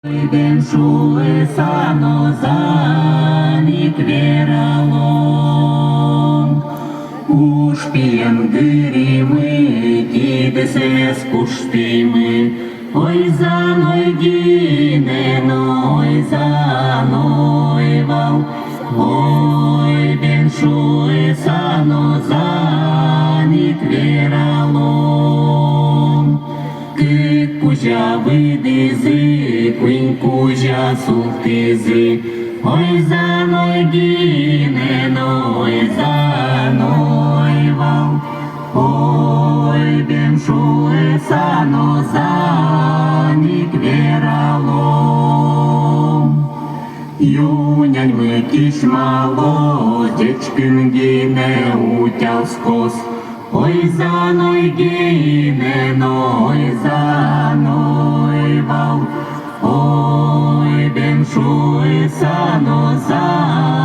Benșue sano zanik veralom. Ușpiem gârimâi, chidesesc ușpimâi, oi za noi gine, noi za noi val. Oi benșue sano zanik veralom. Cât cuja vâdizi, cuin cuja sultizi, oi za noi gine, noi za noi val. Oi benșue sano zanik veralom. Юнянь мытишь молодечкин гине утял скос. Ой за ной гине, ной за ной вал. Ой беншуй сано за